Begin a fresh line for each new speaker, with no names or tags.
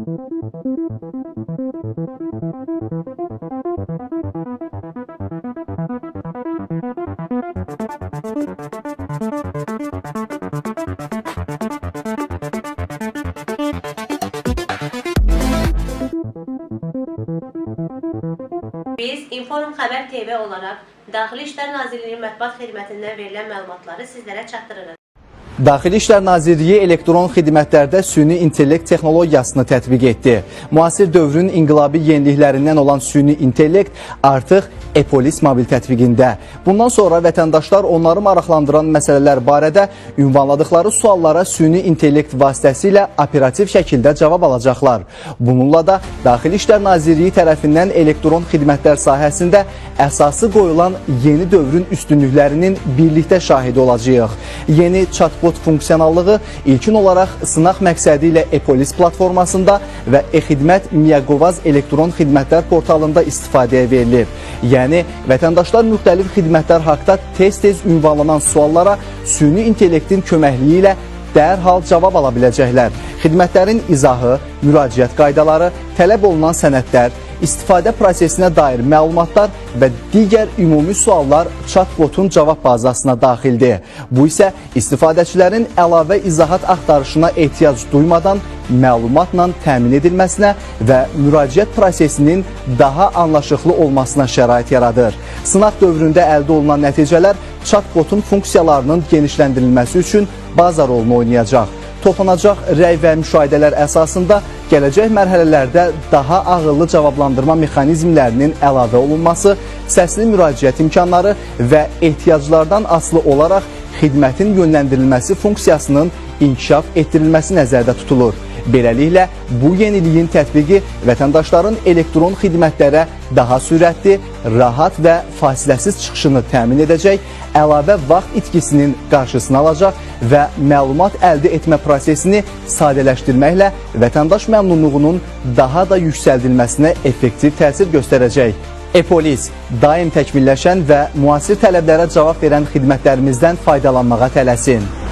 Biz Inform Xəbər TV olaraq Daxili İşlər Nazirliyinin mətbuat xidmətindən verilən məlumatları sizlərə çatdırırıq.
Daxili İşlər Nazirliyi elektron xidmətlərdə süni intellekt texnologiyasını tətbiq etdi. Müasir dövrün inqilabi yeniliklərindən olan süni intellekt artıq e-polis mobil tətbiqində. Bundan sonra vətəndaşlar onları maraqlandıran məsələlər barədə ünvanladıkları suallara süni intellekt vasitəsilə operativ şəkildə cavab alacaqlar. Bununla da Daxili İşlər Nazirliyi tərəfindən elektron xidmətlər sahəsində əsası qoyulan yeni dövrün üstünlüklərinin birlikdə şahidi olacağıq. Yeni chatbot funksionallığı ilkin olaraq sınaq məqsədi ilə e-polis platformasında və e-xidmət Miaqovaz elektron xidmətlər portalında istifadəyə verilir. Yəni, vətəndaşlar müxtəlif xidmətlər haqda tez-tez ünvanlanan suallara süni intellektin köməkliyi ilə dərhal cavab ala biləcəklər. Xidmətlərin izahı, müraciət qaydaları, tələb olunan sənədlər, istifadə prosesinə dair məlumatlar və digər ümumi suallar chatbotun cavab bazasına daxildir. Bu isə istifadəçilərin əlavə izahat axtarışına ehtiyac duymadan məlumatla təmin edilməsinə və müraciət prosesinin daha anlaşıqlı olmasına şərait yaradır. Sınaq dövründə əldə olunan nəticələr chatbotun funksiyalarının genişləndirilməsi üçün baza rolunu oynayacaq. Toplanacaq rəy və müşahidələr əsasında gələcək mərhələlərdə daha ağıllı cavablandırma mexanizmlərinin əlavə olunması, səsli müraciət imkanları və ehtiyaclardan asılı olaraq xidmətin yönləndirilməsi funksiyasının inkişaf etdirilməsi nəzərdə tutulur. Beləliklə, bu yeniliyin tətbiqi vətəndaşların elektron xidmətlərə daha sürətli, rahat və fasiləsiz çıxışını təmin edəcək, əlavə vaxt itkisinin qarşısını alacaq və məlumat əldə etmə prosesini sadələşdirməklə vətəndaş məmnunluğunun daha da yüksəldilməsinə effektiv təsir göstərəcək. E-polis daim təkmilləşən və müasir tələblərə cavab verən xidmətlərimizdən faydalanmağa tələsin.